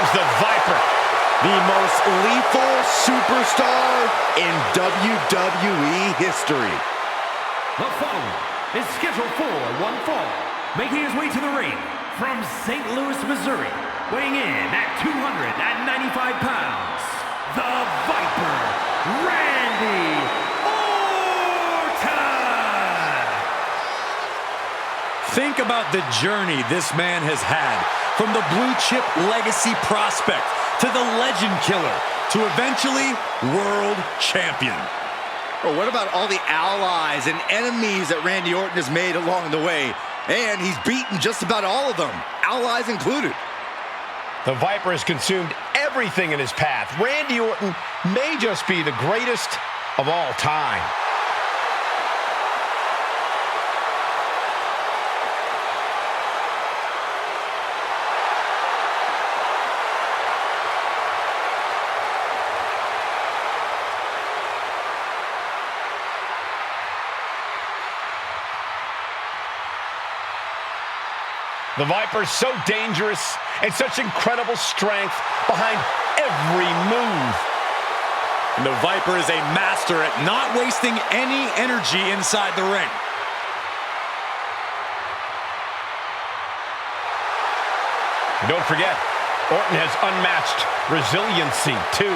comes the Viper. The most lethal superstar in WWE history. The following is scheduled for one fall. Making his way to the ring from St. Louis, Missouri, weighing in at 295 pounds, the Viper, Randy Orton! Think about the journey this man has had, from the blue chip legacy prospect to the legend killer to eventually world champion. Or what about all the allies and enemies that Randy Orton has made along the way? And he's beaten just about all of them, allies included. The Viper has consumed everything in his path. Randy Orton may just be the greatest of all time. The Viper's so dangerous and such incredible strength behind every move. And the Viper is a master at not wasting any energy inside the ring. Don't forget, Orton has unmatched resiliency, too.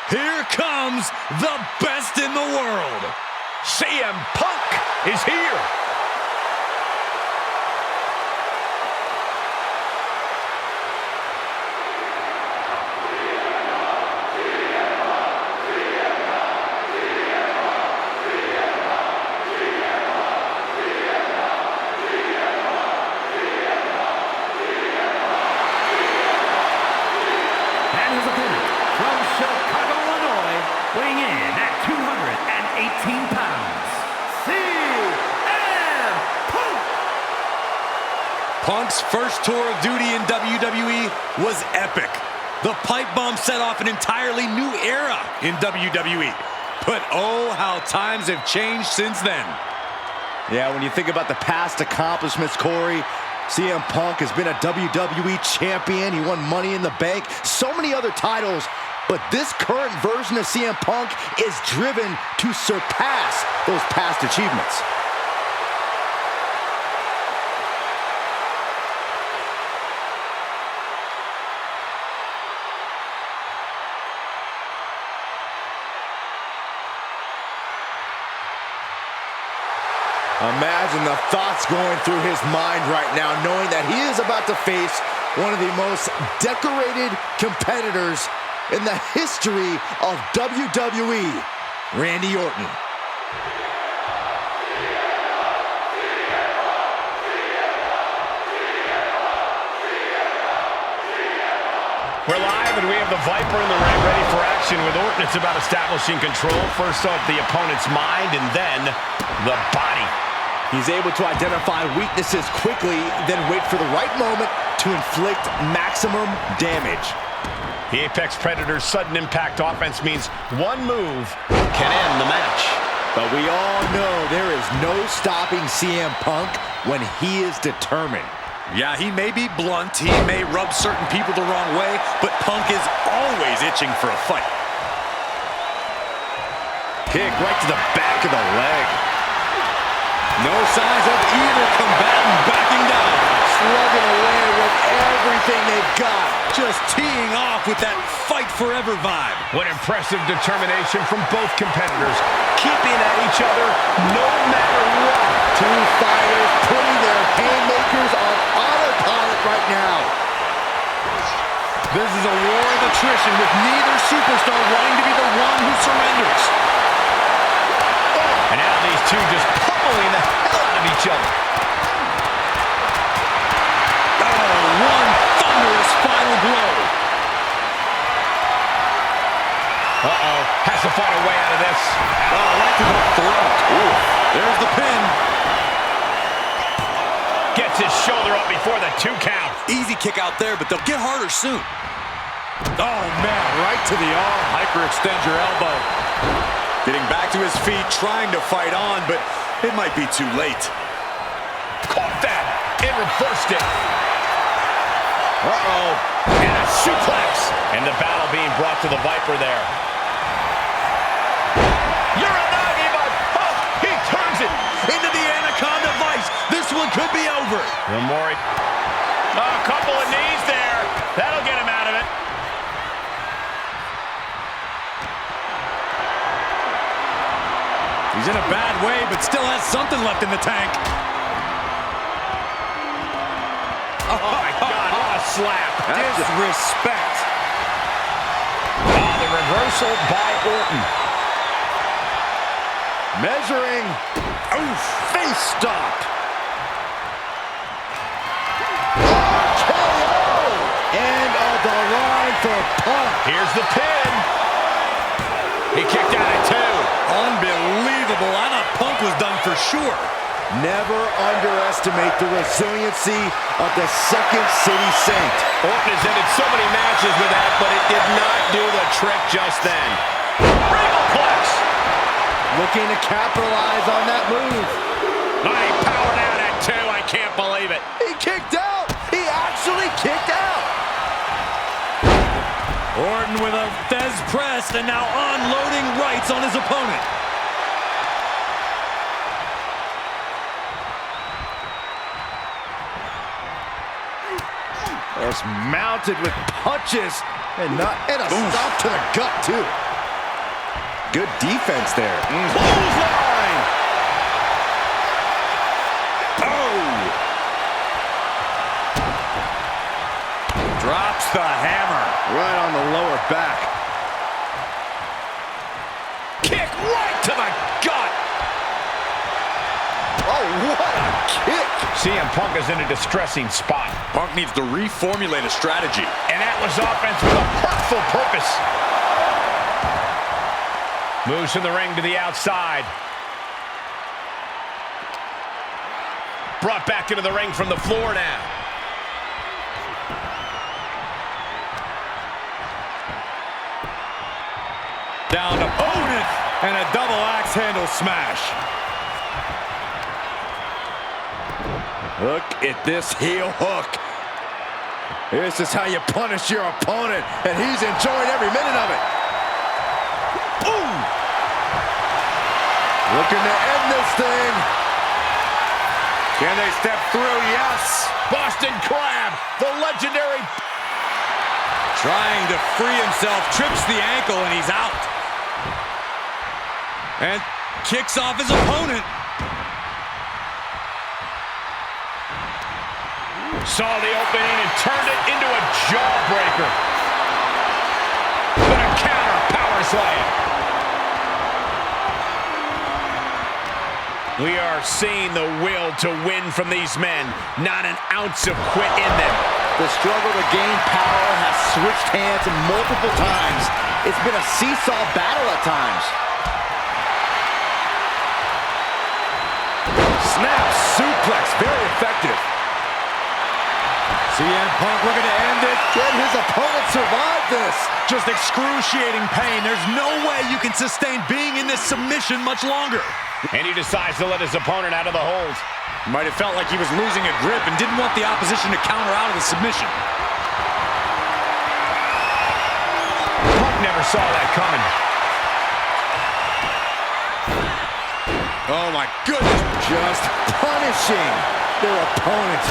Here comes the best in the world. CM Punk is here. And his opponent from Chicago, Illinois, weighing in at 218 pounds, CM Punk! Punk's first tour of duty in WWE was epic. The pipe bomb set off an entirely new era in WWE. But oh, how times have changed since then. Yeah, when you think about the past accomplishments, Corey, CM Punk has been a WWE champion. He won Money in the Bank, so many other titles. But this current version of CM Punk is driven to surpass those past achievements. Imagine the thoughts going through his mind right now, knowing that he is about to face one of the most decorated competitors in the history of WWE, Randy Orton. We're live and we have the Viper in the ring ready for action. With Orton, it's about establishing control. First off, the opponent's mind and then the body. He's able to identify weaknesses quickly, then wait for the right moment to inflict maximum damage. The Apex Predator's sudden impact offense means one move can end the match. But we all know there is no stopping CM Punk when he is determined. Yeah, he may be blunt, he may rub certain people the wrong way, but Punk is always itching for a fight. Kick right to the back of the leg. No signs of either combatant backing down. Slugging away with everything they've got. Just teeing off with that fight forever vibe. What impressive determination from both competitors, keeping at each other no matter what. Two fighters putting their haymakers on autopilot right now. This is a war of attrition with neither superstar wanting to be the one who surrenders. And now these two just pummeling the hell out of each other. Oh, one thunderous final blow. Uh-oh. has to find a way out of this. Oh, right to the throat. Ooh, there's the pin. Gets his shoulder up before the 2 count. Easy kick out there, but they'll get harder soon. Oh, man, right to the arm. Hyperextend your elbow. Getting back to his feet, trying to fight on, but it might be too late. Caught that and reversed it. Uh-oh. And a suplex. And the battle being brought to the Viper there. Uranagi, but oh, he turns it into the Anaconda Vice. This one could be over. Romori. Oh, a couple of knees there. That'll get him out of it. He's in a bad way, but still has something left in the tank. Oh, my God, what a slap. Disrespect. Oh, the reversal by Orton. Measuring. Oof. Face stop. KO. And on the line for Punk. Here's the pin. He kicked out at 2. Unbelievable. I thought Punk was done for sure. Never underestimate the resiliency of the Second City Saint. Orton has ended so many matches with that, but it did not do the trick just then. Regalplex. Looking to capitalize on that move. He powered out at 2. I can't believe it. He kicked out. He actually kicked out. Orton with a Fez press and now unloading rights on his opponent. Just mounted with punches and a stop to the gut too. Good defense there. Clothesline. Oh! Drops the hammer. Right on the lower back. Kick right to the gut. Oh, what a kick. CM Punk is in a distressing spot. Punk needs to reformulate a strategy. An Atlas offense with a hurtful purpose. Moves from the ring to the outside. Brought back into the ring from the floor now. Down to opponent and a double axe handle smash. Look at this heel hook. This is how you punish your opponent, and he's enjoying every minute of it. Ooh! Looking to end this thing. Can they step through? Yes. Boston Crab, the legendary. Trying to free himself, trips the ankle, and he's out. And kicks off his opponent. Saw the opening and turned it into a jawbreaker. But a counter power slam. We are seeing the will to win from these men. Not an ounce of quit in them. The struggle to gain power has switched hands multiple times. It's been a seesaw battle at times. Snap suplex, very effective. CM Punk looking to end it. Can his opponent survive this? Just excruciating pain. There's no way you can sustain being in this submission much longer. And he decides to let his opponent out of the hold. Might have felt like he was losing a grip and didn't want the opposition to counter out of the submission. Punk never saw that coming. Oh my goodness. Just punishing their opponent.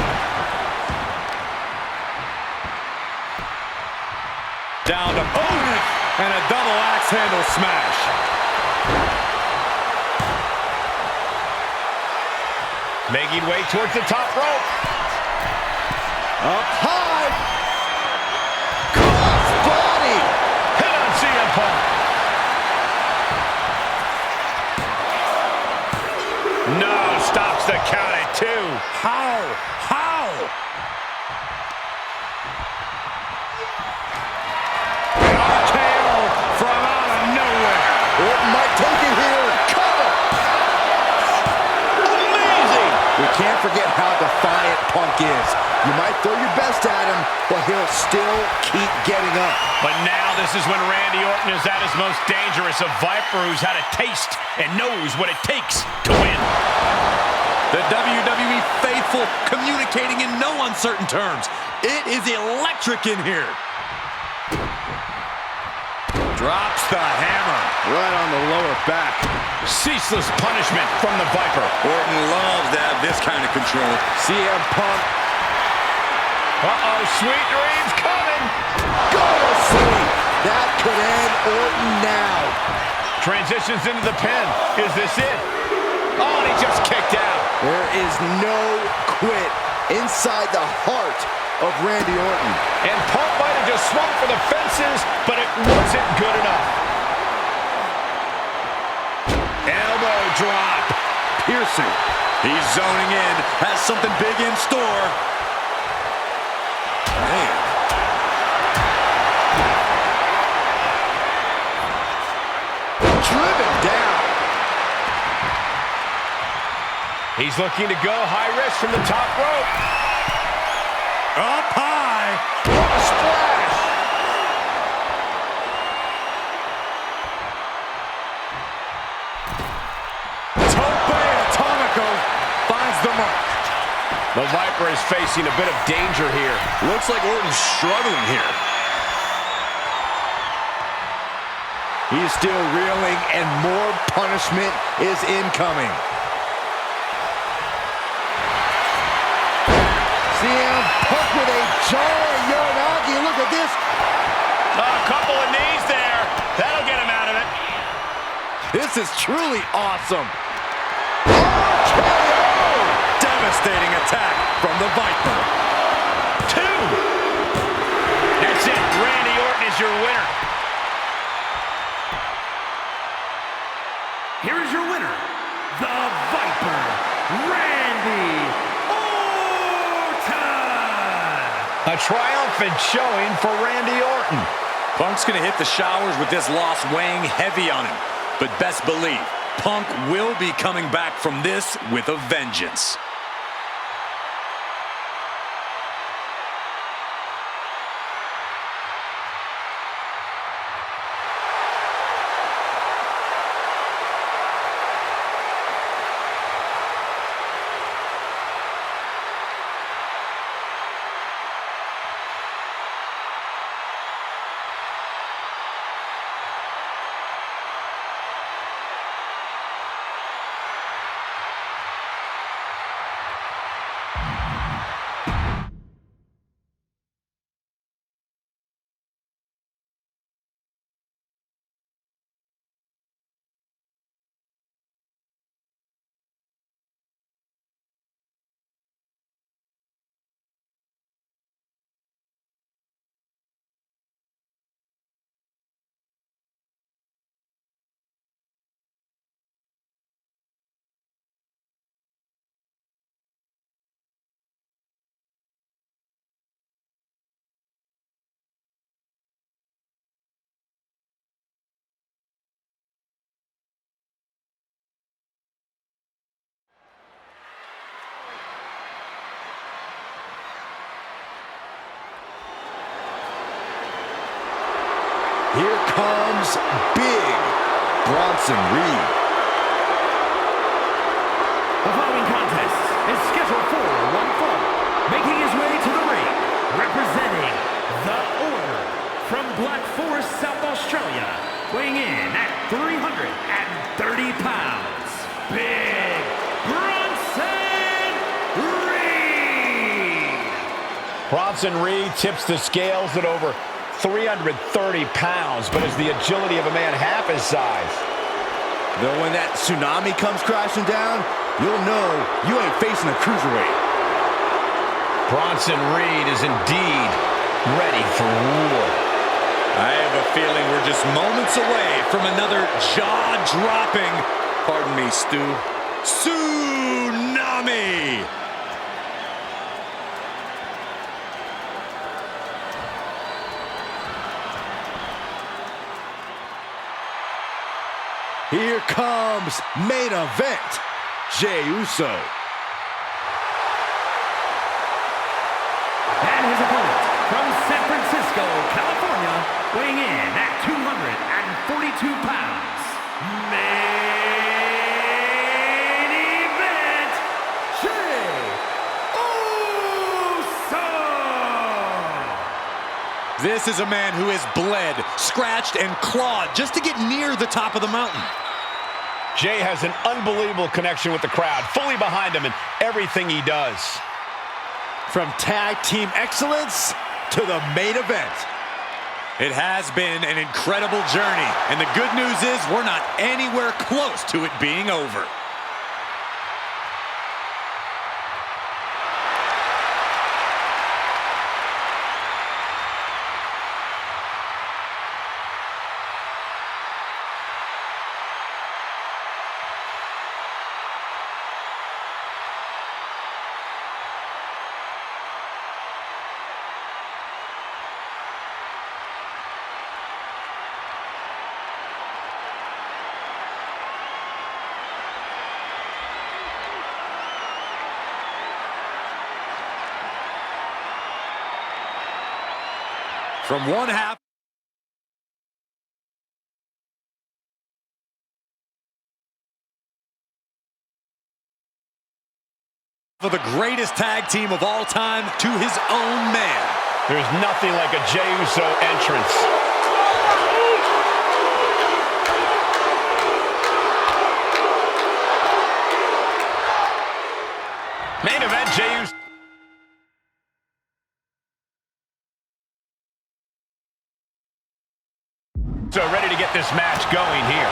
Down to opponent and a double axe handle smash. Making way towards the top rope. Up high. Cross body. Hit on CM Punk. No, stops the count at 2. How? RKO from out of nowhere. Can't forget how defiant Punk is. You might throw your best at him, but he'll still keep getting up. But now this is when Randy Orton is at his most dangerous, a Viper who's had a taste and knows what it takes to win. The WWE faithful communicating in no uncertain terms. It is electric in here. Drops the hammer. Right on the lower back. Ceaseless punishment from the Viper. Orton loves to have this kind of control. CM Punk. Uh-oh, sweet dreams coming. Go to sleep. That could end Orton now. Transitions into the pin. Is this it? Oh, and he just kicked out. There is no quit inside the heart of Randy Orton. And Punk might have just swung for the fences, but it wasn't good enough. Elbow drop. Piercing. He's zoning in. Has something big in store. Man. Driven down. He's looking to go high risk from the top rope. Up high. What a splash. Tope Atomico finds the mark. The Viper is facing a bit of danger here. Looks like Orton's struggling here. He's still reeling, and more punishment is incoming. CM Punk with a jarring Uranagi. Look at this. A couple of knees there. That'll get him out of it. This is truly awesome. Devastating attack from the Viper. 2. That's it. Randy Orton is your winner. Here is your winner, the Viper, Randy Orton. A triumphant showing for Randy Orton. Punk's going to hit the showers with this loss weighing heavy on him. But best believe, Punk will be coming back from this with a vengeance. Here comes Big Bronson Reed. The following contest is scheduled for one fall. Making his way to the ring, representing the Order from Black Forest, South Australia, weighing in at 330 pounds, Big Bronson Reed. Bronson Reed tips the scales at over 330 pounds, but has the agility of a man half his size. Though when that tsunami comes crashing down, you'll know you ain't facing a cruiserweight. Bronson Reed is indeed ready for war. I have a feeling we're just moments away from another jaw-dropping, pardon me, Stu, tsunami! Here comes main event, Jey Uso. weighing in at 242 pounds, main event, Jey Uso! This is a man who has bled, scratched, and clawed just to get near the top of the mountain. Jey has an unbelievable connection with the crowd, fully behind him in everything he does. From tag team excellence to the main event. It has been an incredible journey, and the good news is we're not anywhere close to it being over. From one half of the greatest tag team of all time to his own man. There's nothing like a Jey Uso entrance. Main event, Jey Uso. So ready to get this match going here.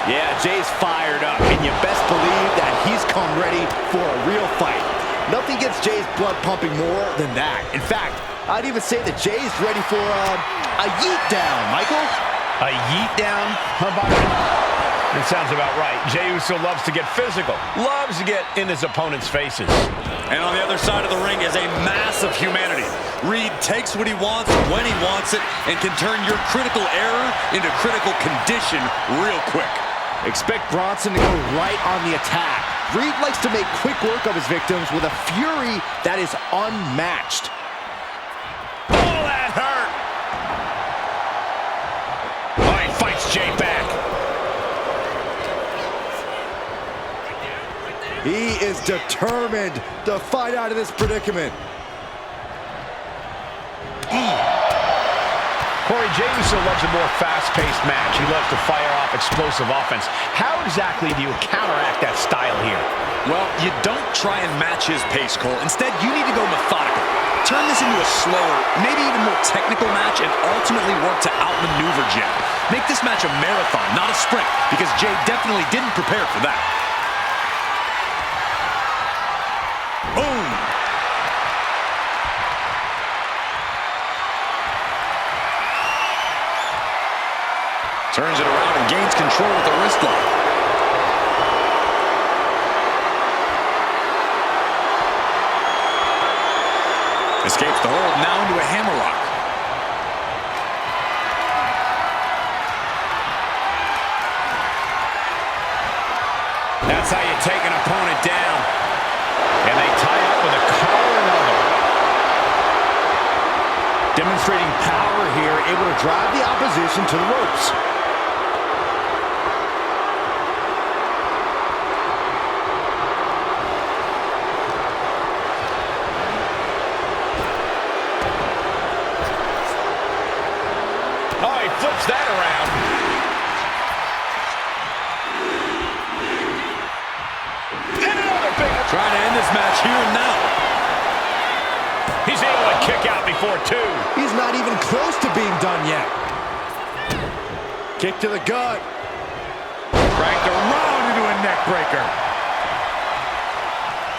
Yeah, Jey's fired up, and you best believe that he's come ready for a real fight. Nothing gets Jey's blood pumping more than that. In fact, I'd even say that Jey's ready for a yeet down, Michael. A yeet down, huh, Byron? That sounds about right. Jey Uso loves to get physical, loves to get in his opponent's faces. And on the other side of the ring is a mass of humanity. Reed takes what he wants when he wants it and can turn your critical error into critical condition real quick. Expect Bronson to go right on the attack. Reed likes to make quick work of his victims with a fury that is unmatched. Oh, that hurt! Oh, he fights Jey back. He is determined to fight out of this predicament. Corey, Jey Uso loves a more fast-paced match. He loves to fire off explosive offense. How exactly do you counteract that style here? Well, you don't try and match his pace, Cole. Instead, you need to go methodical. Turn this into a slower, maybe even more technical match and ultimately work to outmaneuver Jey. Make this match a marathon, not a sprint, because Jey definitely didn't prepare for that. Boom! Turns it around and gains control with the wrist lock. Escapes the hold, now into a hammerlock. That's how you take an opponent down. And they tie up with a collar and elbow. Demonstrating power here, able to drive the opposition to the ropes. Oh, he flips that around. And another big... Trying to end this match here and now. He's able to kick out before two. He's not even close to being done yet. Kick to the gut. Cranked around into a neck breaker.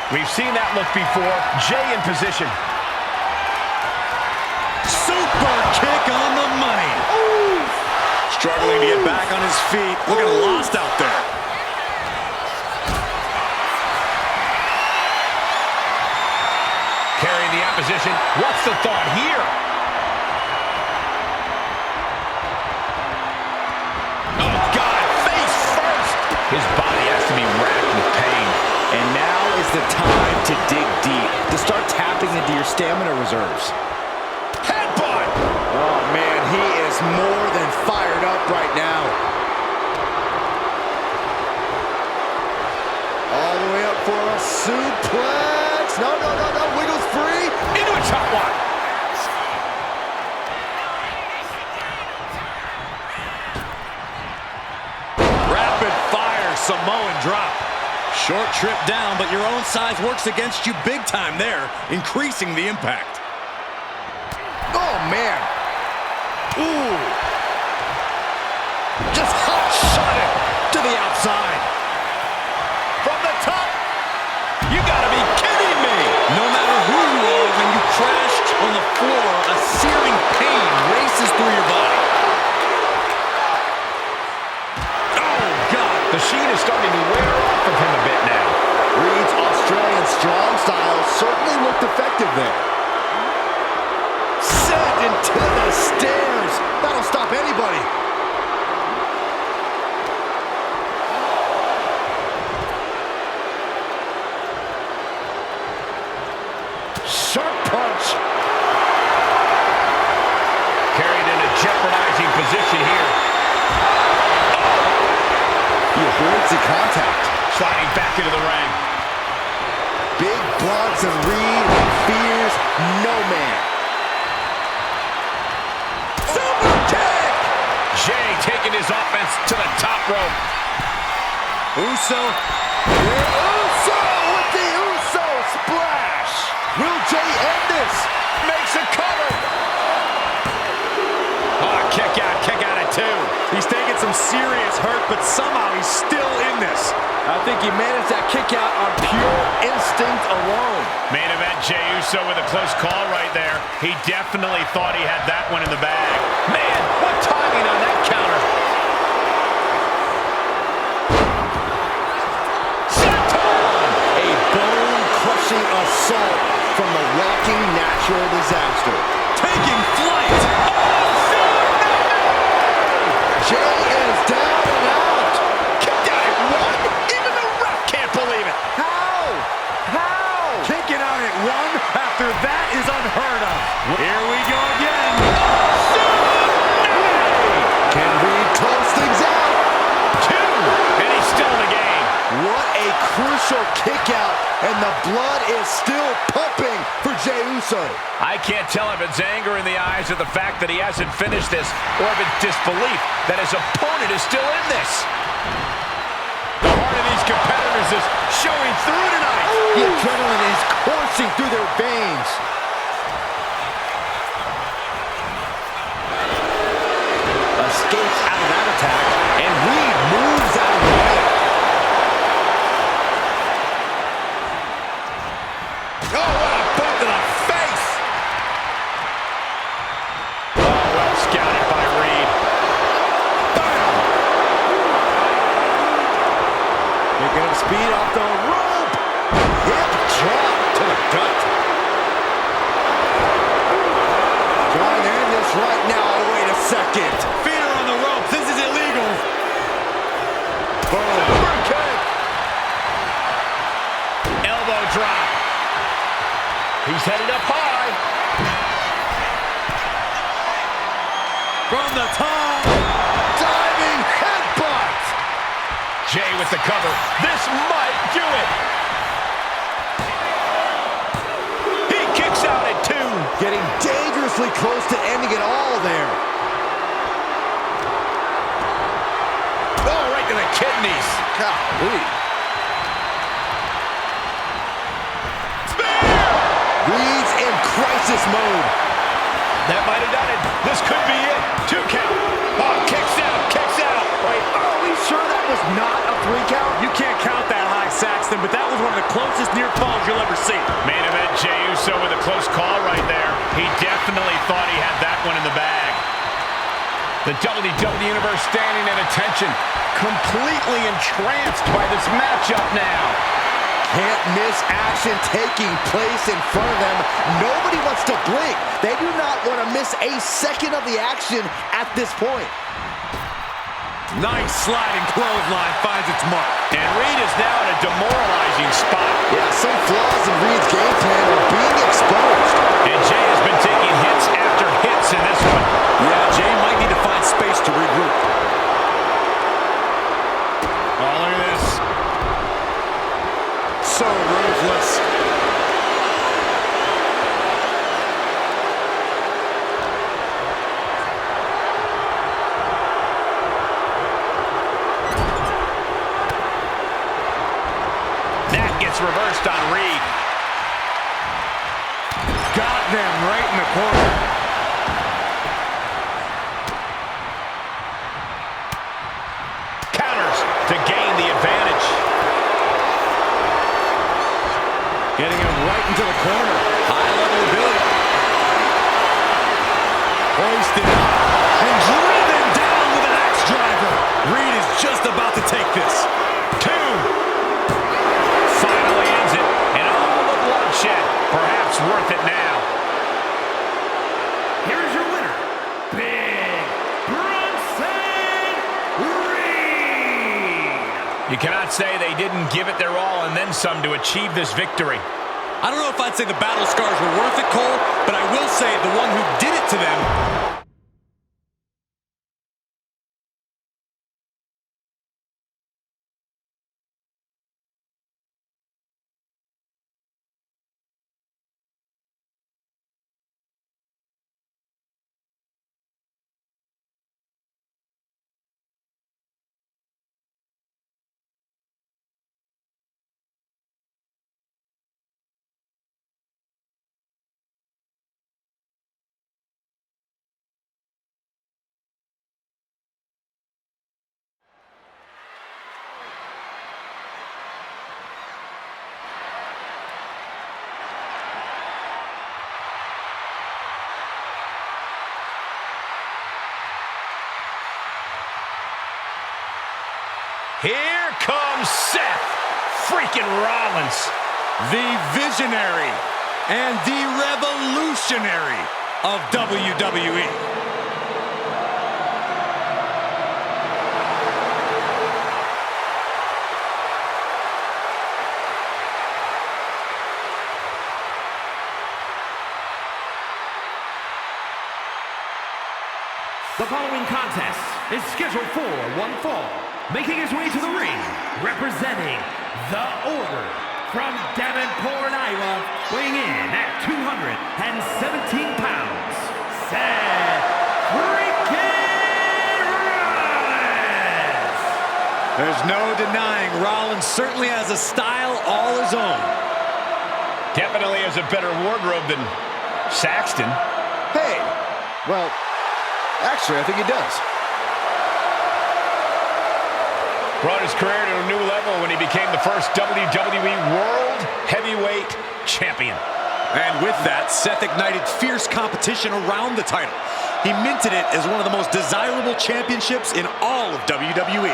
We've seen that look before. Jey in position. Super kick on the money. Ooh. Struggling to get back on his feet. Looking lost out there. Carrying the opposition. What's the thought here? Oh, God, face first. His body has to be racked with pain. And now is the time to dig deep, to start tapping into your stamina reserves. Headbutt! Oh, man, he is is more than fired up right now. All the way up for a suplex. No, no, no, no. Wiggles free. Into a chop block. Rapid fire Samoan drop. Short trip down, but your own size works against you big time there, increasing the impact. Oh, man. Ooh. Just hot shot it to the outside. From the top. You gotta be kidding me. No matter who you are, when you crash on the floor, a searing pain races through your body. Oh, God. The sheen is starting to wear off of him a bit now. Reed's Australian strong style certainly looked effective there. Sent into the stairs. That'll stop anybody. Sharp punch. Carried in a jeopardizing position here. He avoids the contact. Sliding back into the ring. Big Bronson Reed fears no man. Super kick! Jay taking his offense to the top rope. Uso. Uso with the Uso splash. Will Jay end this? Makes a cover. Oh, kick out at two. He's taking some serious hurt, but somehow he's still in this. I think he managed that kick out on pure instinct alone. Main event, Jey Uso with a close call right there. He definitely thought he had that one in the bag. Man, what timing on that counter. Senton! A bone-crushing assault from the walking natural disaster. Taking flight. Jay is down and out. Kicked out at one. Even the ref can't believe it. How? How? Kicking out at one after that is unheard of. Here we go again. Can Reed close things out? Two, and he's still in the game. What a crucial kick out, and the blood is still pumping for Jey Uso. I can't tell if it's anger in the eyes of the fact that he hasn't finished this, or if it's disbelief that his opponent is still in this. The heart of these competitors is showing through tonight. The adrenaline is coursing through their veins. Escapes out of that attack, and Reed moves out of the way. Oh, what a boot to the face! Oh, well scouted by Reed. Bam! Picking up speed off the rope. Hip drop to the gut. Trying to end this right now. Oh, wait a second. Feet are on the ropes. This is illegal. Boom. Super kick! Elbow drop. He's headed up high. From the top. Diving headbutt. Jay with the cover. This might do it. He kicks out at two. Getting dangerously close to ending it all there. Oh, right to the kidneys. Golly. Spear! Reed's in crisis mode. That might have done it. This could be it. Two count. Oh, kicks out, kicks out. Wait, are we sure that was not a 3 count? You can't count that high, Saxton, but that was one of the closest near falls you'll ever see. Main event, Jey Uso with a close call right there. He definitely thought he had that one in the bag. The WWE Universe standing at attention, completely entranced by this matchup now. Can't miss action taking place in front of them. Nobody wants to blink. They do not want to miss a second of the action at this point. Nice sliding clothesline finds its mark. And Reed is now in a demoralizing spot. Yeah, some flaws in Reed's game plan are being exposed. And Jay has been taking hits after hits in this one. Yeah, Jay might need to reversed on Reed. Got them right in the corner. Counters to gain the advantage. Getting him right into the corner. High-level ability. Hoisted up and driven down with an axe driver. Reed is just about to take this. 2. Finally ends it. And all the bloodshed, perhaps worth it now. Here is your winner, Big Bronson Reed. You cannot say they didn't give it their all and then some to achieve this victory. I don't know if I'd say the battle scars were worth it, Cole, but I will say the one who did it to them. Here comes Seth freaking Rollins. The visionary and the revolutionary of WWE. The following contest is scheduled for one fall. Making his way to the ring, representing the Order from Davenport, Iowa, weighing in at 217 pounds, Seth freaking Rollins! There's no denying Rollins certainly has a style all his own. Definitely has a better wardrobe than Saxton. Hey, well, actually, I think he does. Brought his career to a new level when he became the first WWE World Heavyweight Champion. And with that, Seth ignited fierce competition around the title. He minted it as one of the most desirable championships in all of WWE.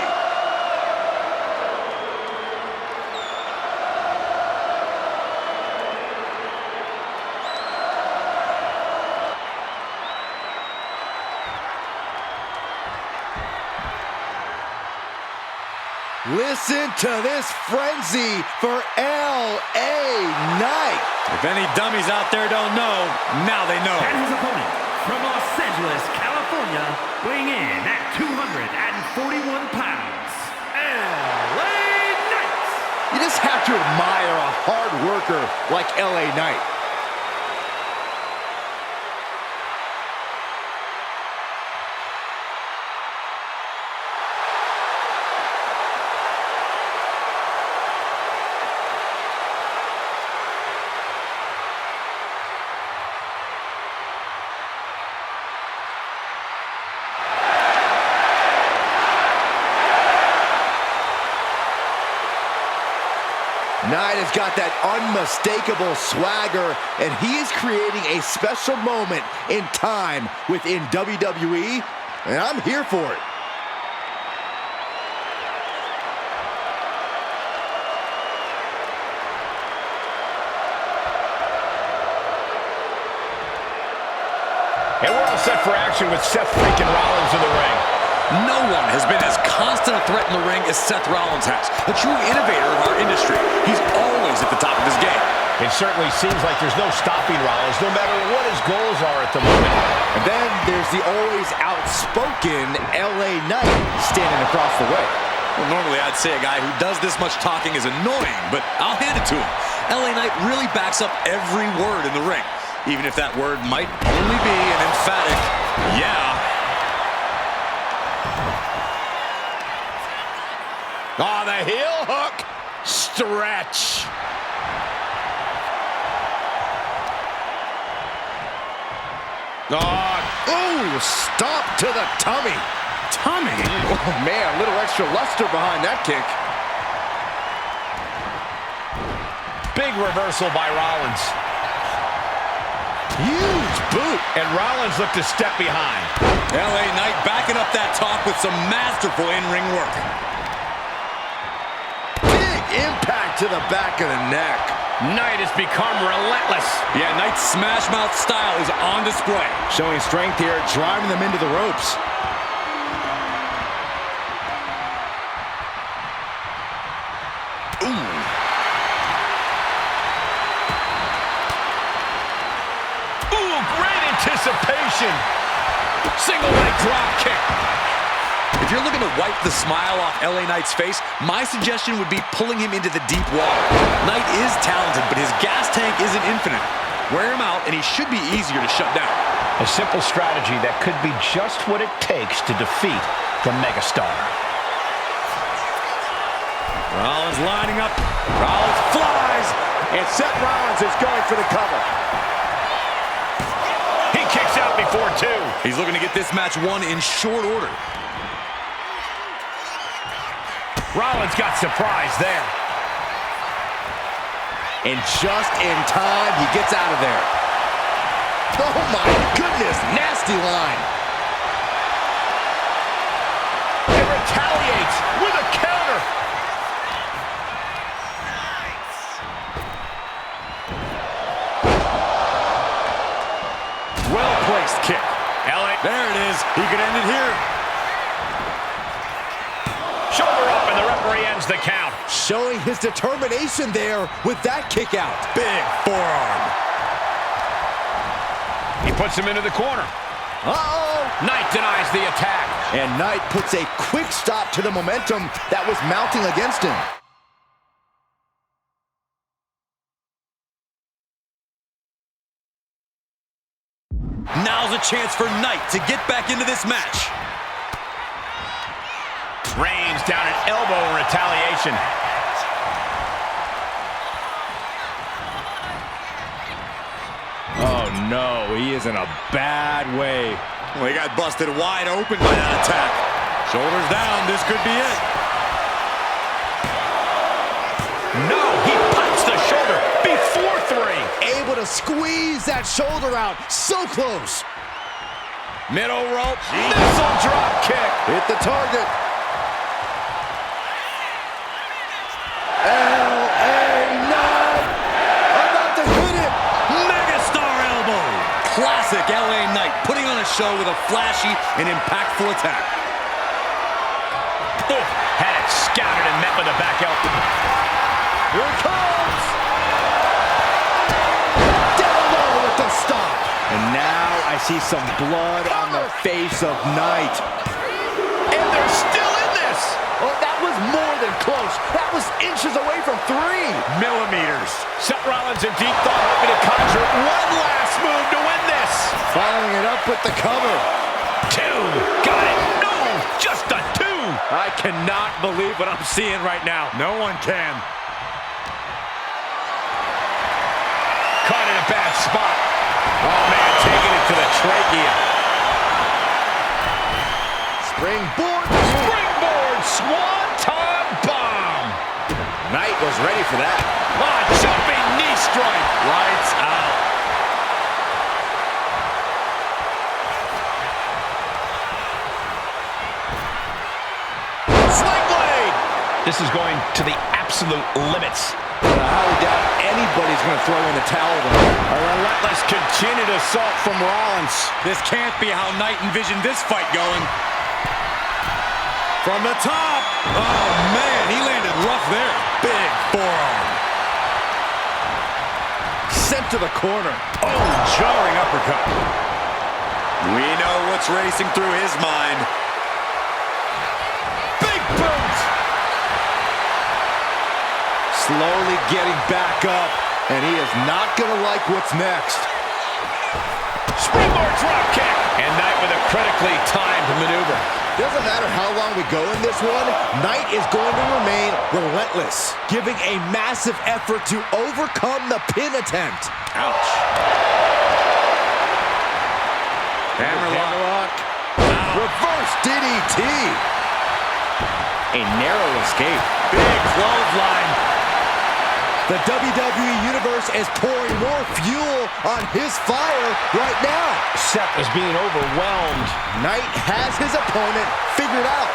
Listen to this frenzy for LA Knight. If any dummies out there don't know, now they know. And his opponent from Los Angeles, California, weighing in at 241 pounds, LA Knight. You just have to admire a hard worker like LA Knight. Knight has got that unmistakable swagger, and he is creating a special moment in time within WWE, and I'm here for it. And we're all set for action with Seth freaking Rollins in the ring. No one has been as constant a threat in the ring as Seth Rollins has. A true innovator of our industry. He's always at the top of his game. It certainly seems like there's no stopping Rollins, no matter what his goals are at the moment. And then there's the always outspoken LA Knight standing across the way. Well, normally I'd say a guy who does this much talking is annoying, but I'll hand it to him. LA Knight really backs up every word in the ring, even if that word might only be an emphatic yeah. Oh, the heel hook. Stretch. Oh, stop to the tummy. Tummy? Oh, man, a little extra luster behind that kick. Big reversal by Rollins. Huge boot. And Rollins looked to step behind. LA Knight backing up that talk with some masterful in-ring work. Big impact to the back of the neck. Knight has become relentless. Yeah, Knight's smash mouth style is on display. Showing strength here, driving them into the ropes. Ooh. Ooh, great anticipation. Single leg drop kick. If you're looking to wipe the smile off LA Knight's face, my suggestion would be pulling him into the deep water. Knight is talented, but his gas tank isn't infinite. Wear him out, and he should be easier to shut down. A simple strategy that could be just what it takes to defeat the megastar. Rollins lining up. Rollins flies. And Seth Rollins is going for the cover. He kicks out before two. He's looking to get this match won in short order. Rollins got surprised there. And just in time, he gets out of there. Oh my goodness, nasty line. And retaliates with a counter. Well-placed kick. LA. There it is. He could end it here. Shoulder up, and the referee ends the count. Showing his determination there with that kick out. Big forearm. He puts him into the corner. Uh-oh. Knight denies the attack. And Knight puts a quick stop to the momentum that was mounting against him. Now's a chance for Knight to get back into this match. Reigns down an elbow in retaliation. Oh no, he is in a bad way. Well, he got busted wide open by that attack. Shoulders down, this could be it. No, he pops the shoulder before three. Able to squeeze that shoulder out. So close. Middle rope, missile drop kick. Hit the target. LA Knight about to hit it. Megastar elbow. Classic LA Knight putting on a show with a flashy and impactful attack. Ooh, had it scouted and met with a back elbow. Here it comes. Down low with the stop. And now I see some blood on the face of Knight. And they're still in this. Oh, that was more than close. That was inches away from 3 millimeters. Seth Rollins in deep thought, hoping to conjure one last move to win this. Following it up with the cover. 2. Got it. No, just a 2. I cannot believe what I'm seeing right now. No one can. Caught in a bad spot. Oh, man, taking it to the trachea. Springboard. Springboard swanton bomb. Knight was ready for that. Oh, jumping knee strike. Lights out. Sling blade. This is going to the absolute limits. I highly doubt anybody's going to throw in the towel though. A relentless continued assault from Rollins. This can't be how Knight envisioned this fight going. From the top. Oh, man, he landed rough there. Big forearm. Sent to the corner. Oh, jarring uppercut. We know what's racing through his mind. Big boot. Slowly getting back up, and he is not going to like what's next. Springboard drop kick. And Knight with a critically timed maneuver. Doesn't matter how long we go in this one, Knight is going to remain relentless, giving a massive effort to overcome the pin attempt. Ouch. Hammerlock. Reverse DDT. A narrow escape. Big clothesline. The WWE Universe is pouring more fuel on his fire right now. Seth is being overwhelmed. Knight has his opponent figured out.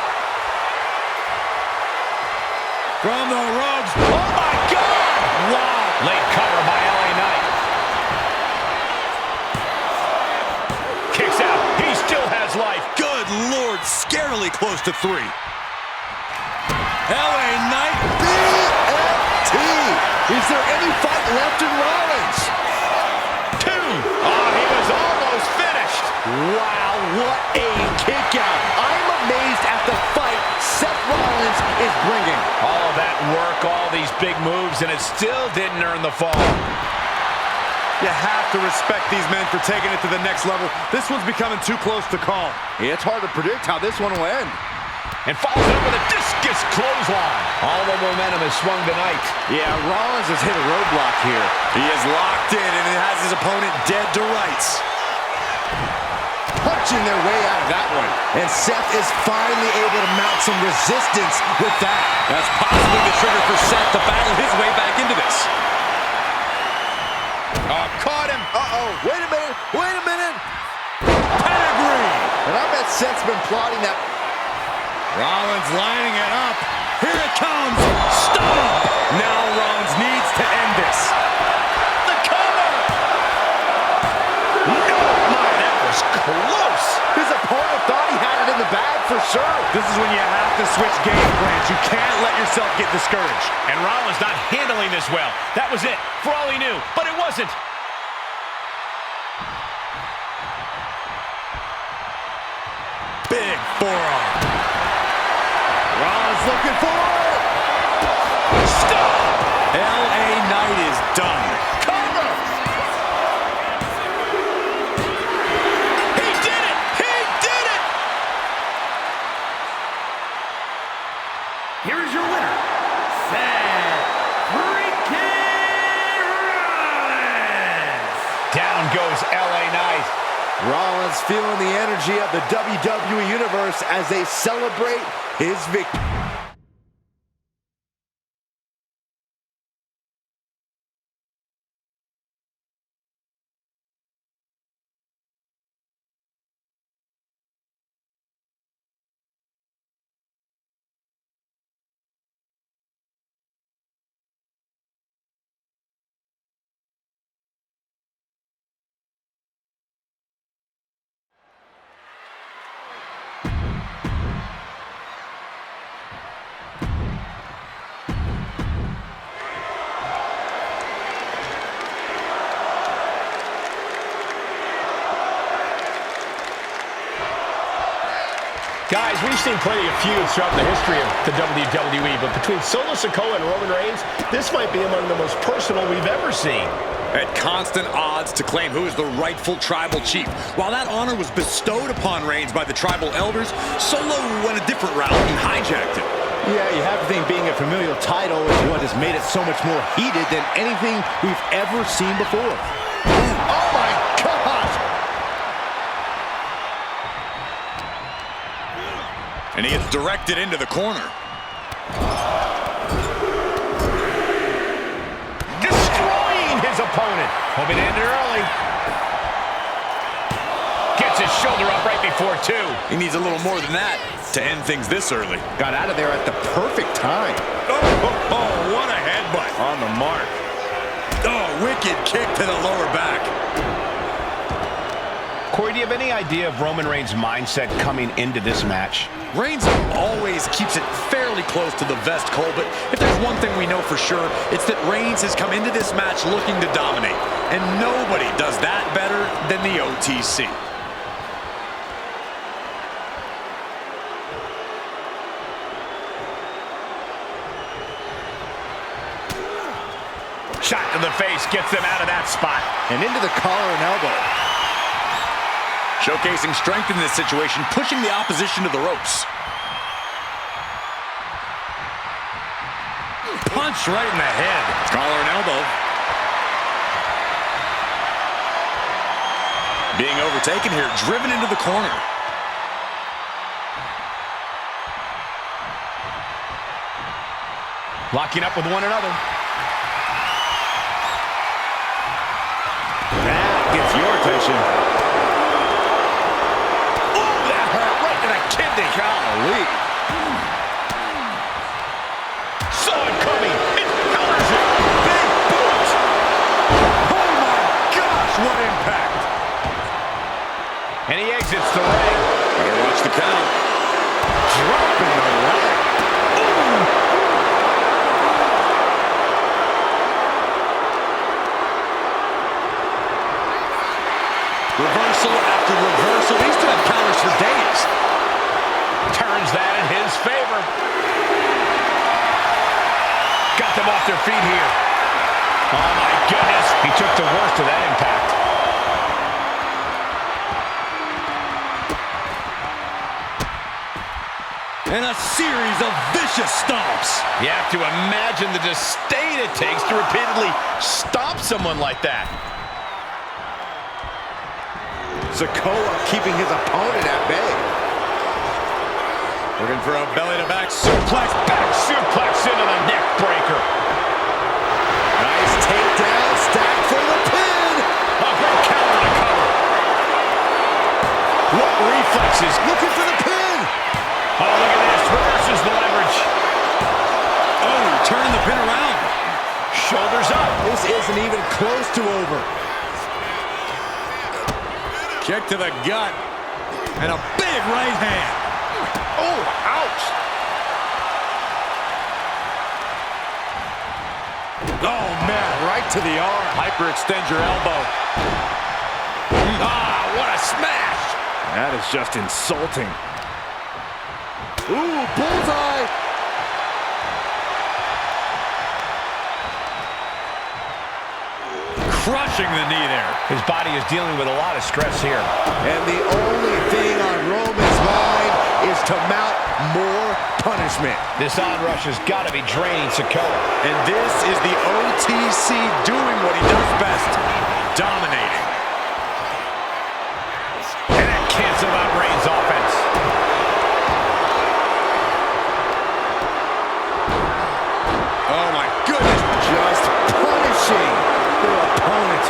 From the ropes. Oh my God! Wow! Late cover by LA Knight. Kicks out. He still has life. Good Lord, scarily close to 3. LA Knight. BFT. Is there any fight left in Rollins? 2. Oh, he was almost finished. Wow, what a kick out. I'm amazed at the fight Seth Rollins is bringing. All of that work, all these big moves, and it still didn't earn the fall. You have to respect these men for taking it to the next level. This one's becoming too close to call. It's hard to predict how this one will end. And follows up with a discus clothesline. All the momentum has swung tonight. Yeah, Rollins has hit a roadblock here. He is locked in and it has his opponent dead to rights. Punching their way out of that one. And Seth is finally able to mount some resistance with that. That's possibly the trigger for Seth to battle his way back into this. Oh, caught him. Uh-oh, wait a minute, wait a minute. Pedigree. And I bet Seth's been plotting that. Rollins lining it up. Here it comes. Stop. Now Rollins needs to end this. The cover. No, my, that was close. His opponent thought he had it in the bag for sure. This is when you have to switch game plans. You can't let yourself get discouraged. And Rollins not handling this well. That was it, for all he knew. But it wasn't. Big forearm. Rollins looking for it. Stop. LA Knight is done. Cover. He did it. He did it. Here is your winner, Seth freaking Rollins. Down goes LA Knight. Rollins feeling the energy of the WWE Universe as they celebrate his victory. Guys, we've seen plenty of feuds throughout the history of the WWE, but between Solo Sikoa and Roman Reigns, this might be among the most personal we've ever seen. At constant odds to claim who is the rightful tribal chief. While that honor was bestowed upon Reigns by the tribal elders, Solo went a different route and hijacked it. Yeah, you have to think being a familial title is what has made it so much more heated than anything we've ever seen before. Oh my gosh! And he gets directed into the corner. Destroying his opponent. Hoping to end it early. Gets his shoulder up right before 2. He needs a little more than that to end things this early. Got out of there at the perfect time. Oh, what a headbutt. On the mark. Oh, wicked kick to the lower back. Corey, do you have any idea of Roman Reigns' mindset coming into this match? Reigns always keeps it fairly close to the vest, Cole, but if there's one thing we know for sure, it's that Reigns has come into this match looking to dominate. And nobody does that better than the OTC. Shot to the face gets them out of that spot. And into the collar and elbow. Showcasing strength in this situation, pushing the opposition to the ropes. Punch right in the head. Collar and elbow. Being overtaken here, driven into the corner. Locking up with one another. That gets your attention. Ooh, that hurt right to the kidney. Golly. Saw it coming. It counters it. Big boot. Oh my gosh, what impact. And he exits the ring. Better watch the count. Dropping the leg. Reversal after reversal. These two have counters for days. Turns that in his favor. Got them off their feet here. Oh my goodness. He took the worst of that impact. And a series of vicious stomps. You have to imagine the disdain it takes to repeatedly stomp someone like that. Sikoa keeping his opponent at bay. Looking for a belly-to-back suplex. Back suplex into the neck breaker. Nice takedown, stack for the pin. A great counter to cover. What reflexes. Looking for the pin. Oh, look at this. Reverses the leverage. Oh, turning the pin around. Shoulders up. This isn't even close to over. Kick to the gut. And a big right hand. Oh, ouch. Oh, man, right to the arm. Hyperextend your elbow. Ah, what a smash. That is just insulting. Ooh, bullseye. Crushing the knee there. His body is dealing with a lot of stress here. And the only thing on Roman's mind is to mount more punishment. This onrush has got to be draining Sikoa. And this is the OTC doing what he does best. Dominating. And that canceled out Reigns' offense. Oh, my goodness. Just punishing their opponent.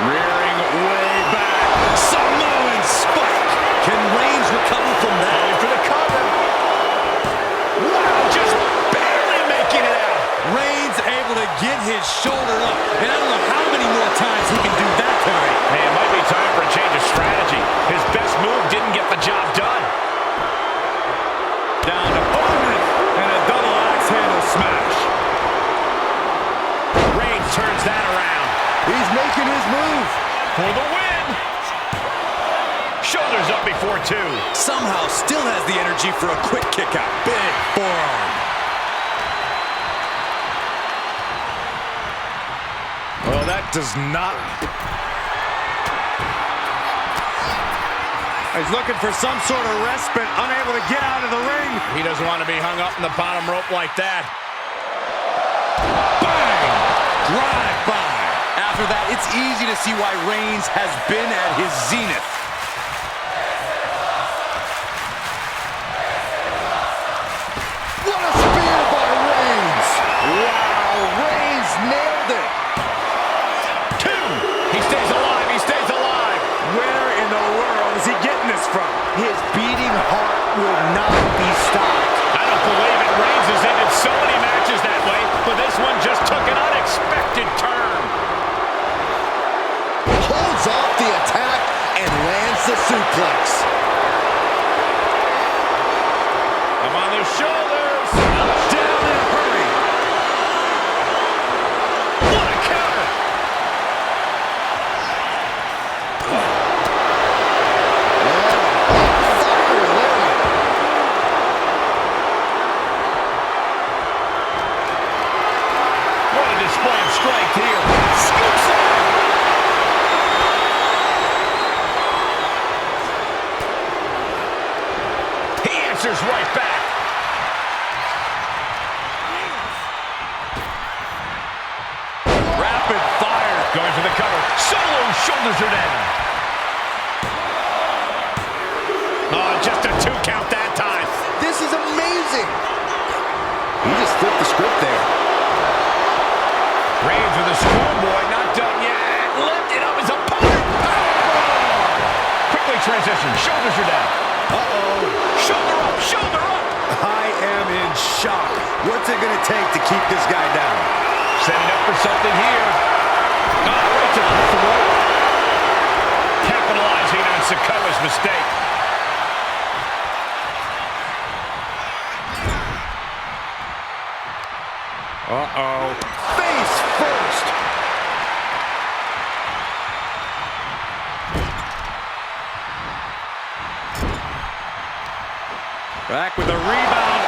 Rearing way back. Samoan spike. Can Reigns recover from that? Going for the cover. Wow, just barely making it out. Reigns able to get his shoulder up. And I don't know how many more times he can do that tonight. Hey, it might be time for a change of strategy. His best move didn't get the job done. Down to Bowman. And a double axe handle smash. Reigns turns that around. He's making his move. For the win. Shoulders up before two. Somehow still has the energy for a quick kick out. Big forearm. Well, that does not... He's looking for some sort of respite, unable to get out of the ring. He doesn't want to be hung up in the bottom rope like that. Bang! Drive by. After that, it's easy to see why Reigns has been at his zenith. What a spear by Reigns! Wow, Reigns nailed it! Two. He stays alive. He stays alive. Where in the world is he getting this from? His beating heart will not be stopped. I don't believe it. Reigns has ended so many matches that way, but this one just took an unexpected turn. Holds off the attack and lands the suplex. I'm on their shoulders. Down in a hurry. What a counter. What a display of strength here. Scoops it. He answers right back. Rapid fire. Going for the cover. Solo Shoulders are down. Oh, just a 2 count that time. This is amazing. He just flipped the script there. Reigns with a schoolboy, not done yet. Lifted up his opponent. Powerbomb. Quickly transition. Shoulders are down. Uh-oh. Shoulder up, shoulder up. I am in shock. What's it going to take to keep this guy down? Setting up for something here. Oh, right to the throat. Capitalizing on Sikoa's mistake. Uh-oh. Face first. Back with a rebound.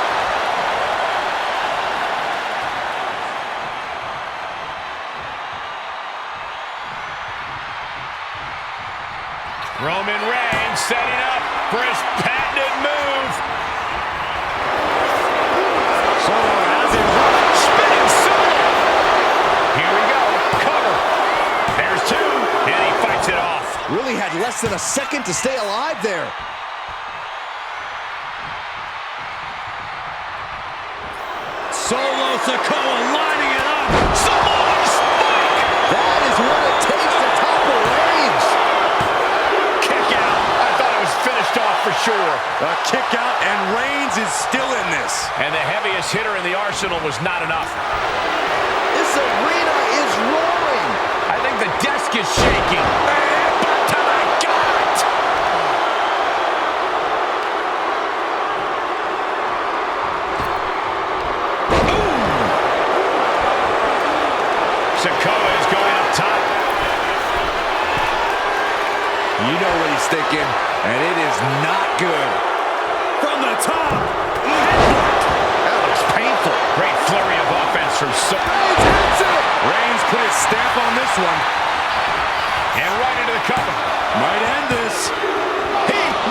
Roman Reigns setting up for his patented move. Solo has it. Spinning solo. Here we go. Cover. There's 2, and he fights it off. Really had less than a second to stay alive there. Solo Sikoa lining it up. Samoan spike. That is what it takes to topple Reigns. Kick out. I thought it was finished off for sure. A kick out, and Reigns is still in this. And the heaviest hitter in the arsenal was not enough. This arena is roaring. I think the desk is shaking. And back to the gut. Sikoa is going up top. You know what he's thinking, and it is not good. From the top. That looks painful. Great flurry of offense from Reigns hits it. Reigns put his stamp on this one. And right into the cover. Might end this.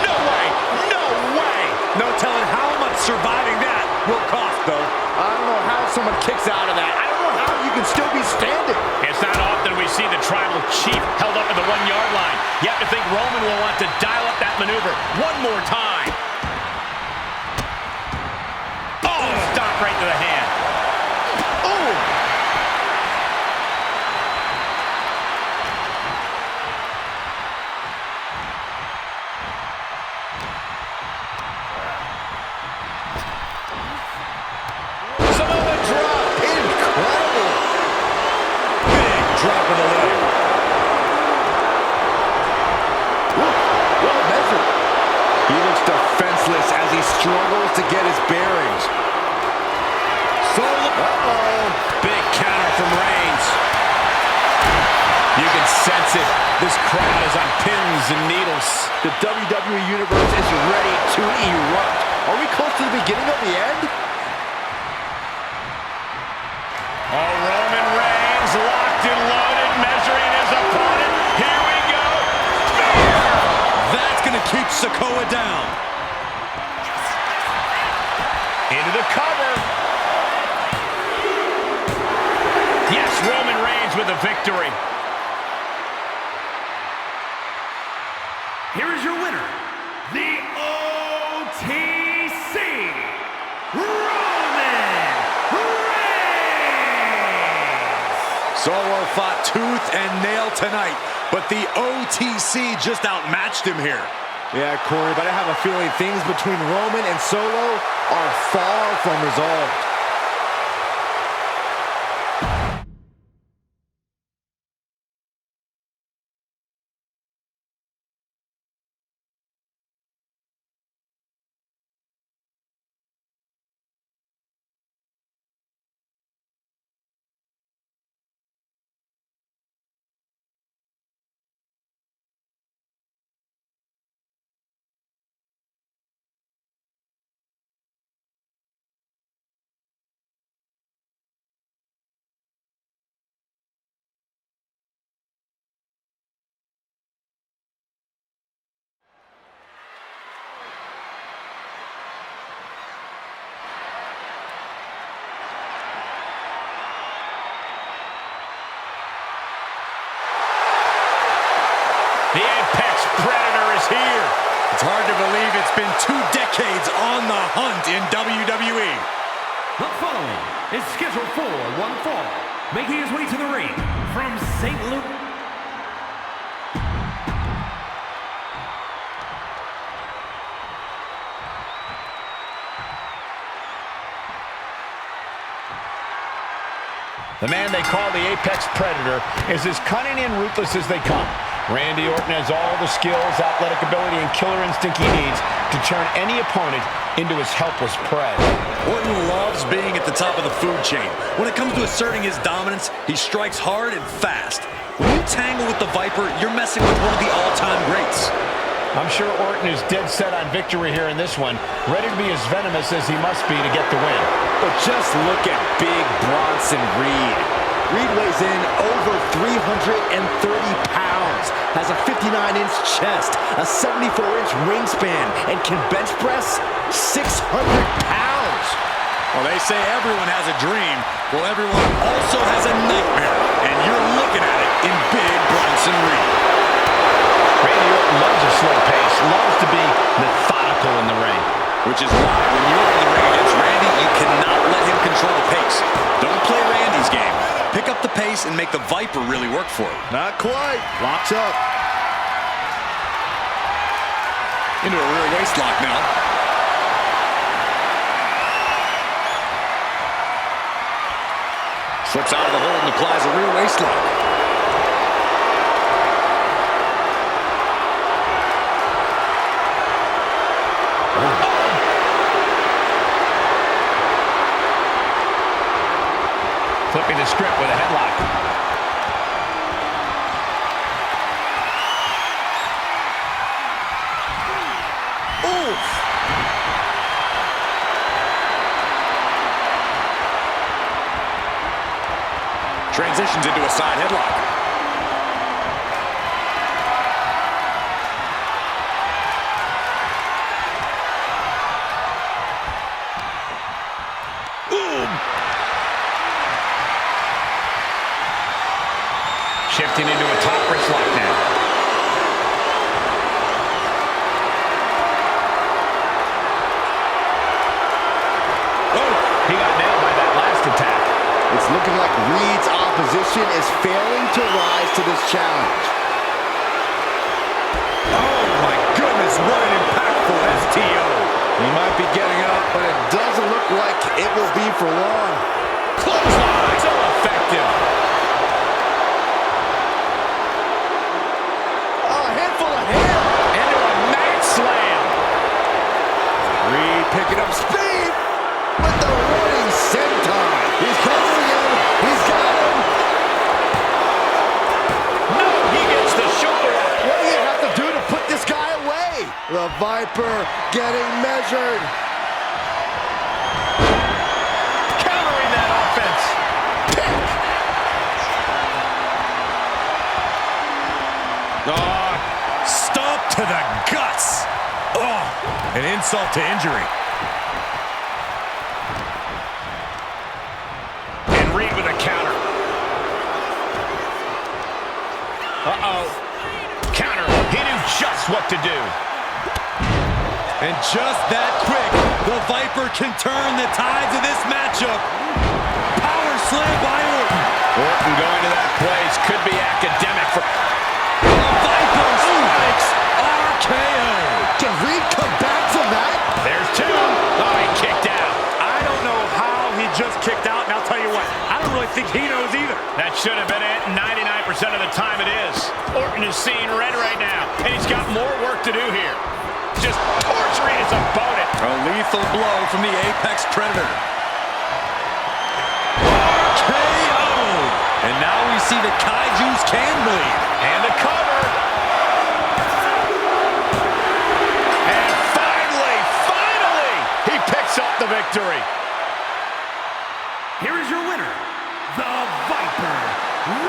No way. No way. No telling how much surviving that will cost, though. I don't know how someone kicks out of that. I don't know how you can still be standing. It's not often we see the tribal chief held up at the 1-yard line. You have to think Roman will want to dial up that maneuver one more time. Oh, stop right to the hand. Oh! Samoa drop. Incredible. Big drop of the leg. Well measured. He looks defenseless as he struggles to get his bearings. Solo. Uh-oh. Big counter from Reigns. You can sense it. This crowd is on pins and needles. The WWE Universe is ready to erupt. Are we close to the beginning of the end? Oh, Roman Reigns locked and loaded, measuring his opponent. Here we go. Spear! That's going to keep Sikoa down. Into the cover. Yes, Roman Reigns with a victory. Here is your winner, the OTC, Roman Reigns! Solo fought tooth and nail tonight, but the OTC just outmatched him here. Yeah, Corey, but I have a feeling things between Roman and Solo are far from resolved. it's been 2 decades on the hunt in WWE. The following is scheduled for one fall, making his way to the ring from St. Louis. The man they call the Apex Predator is as cunning and ruthless as they come. Randy Orton has all the skills, athletic ability, and killer instinct he needs to turn any opponent into his helpless prey. Orton loves being at the top of the food chain. When it comes to asserting his dominance, he strikes hard and fast. When you tangle with the Viper, you're messing with one of the all-time greats. I'm sure Orton is dead set on victory here in this one, ready to be as venomous as he must be to get the win. But just look at Big Bronson Reed. Reed weighs in over 330 pounds, has a 59-inch chest, a 74-inch wingspan, and can bench press 600 pounds. Well, they say everyone has a dream. Well, everyone also has a nightmare, and you're looking at it in Big Bronson Reed. Randy Orton loves a slow pace, loves to be methodical in the ring. Which is why when you're in the ring against Randy, you cannot let him control the pace. Don't play Randy's game. Pick up the pace and make the Viper really work for it. Not quite. Locks up. Into a rear waist lock now. Slips out of the hold and applies a rear waist lock. Flipping the script with a headlock. Oof. Transitions into a side headlock. Shifting into a top wrist lock now. Oh, he got nailed by that last attack. It's looking like Reed's opposition is failing to rise to this challenge. Oh my goodness, what an impactful STO. He might be getting up, but it doesn't look like it will be for long. Clothesline, so effective. Picking up speed with the running senton. He's covering him. He's got him. No, he gets the shoulder up. What do you have to do to put this guy away? The Viper getting measured. Countering that offense. Stomp to the guts. Oh, an insult to injury. And Reed with a counter. Uh-oh. Counter. He knew just what to do. And just that quick, the Viper can turn the tides of this matchup. Power slam by Orton. Orton going to that place could be academic for... The Viper strikes RKO. Can Reed come back from that? There's two. Oh, he kicked out. I don't know how he just kicked out, and I'll tell you what, I don't really think he knows either. That should have been it. 99% of the time it is. Orton is seeing red right now, and he's got more work to do here. Just torturing his opponent. A lethal blow from the Apex Predator. RKO! And now we see the Kaijus can bleed. And the cover. And finally, he picks up the victory. Here is your winner, the Viper,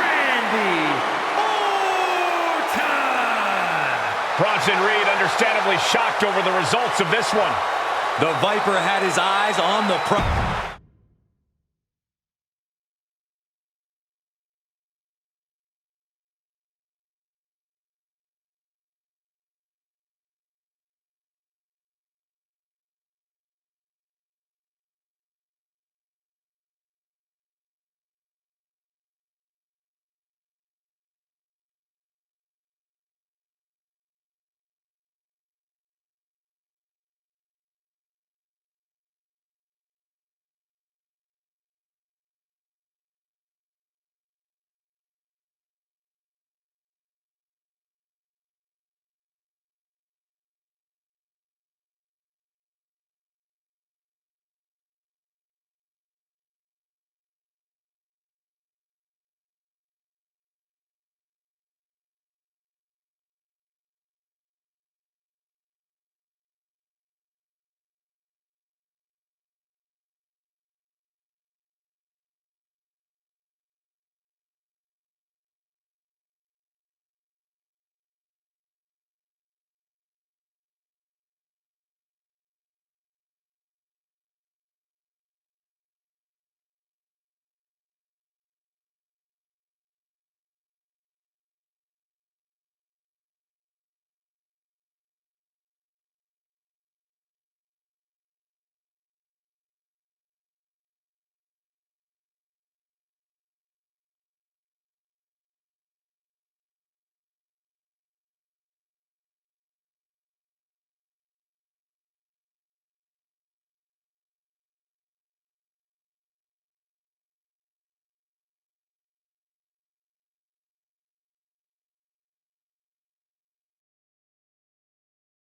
Randy Orton. Bronson Reed understandably shocked over the results of this one. The Viper had his eyes on the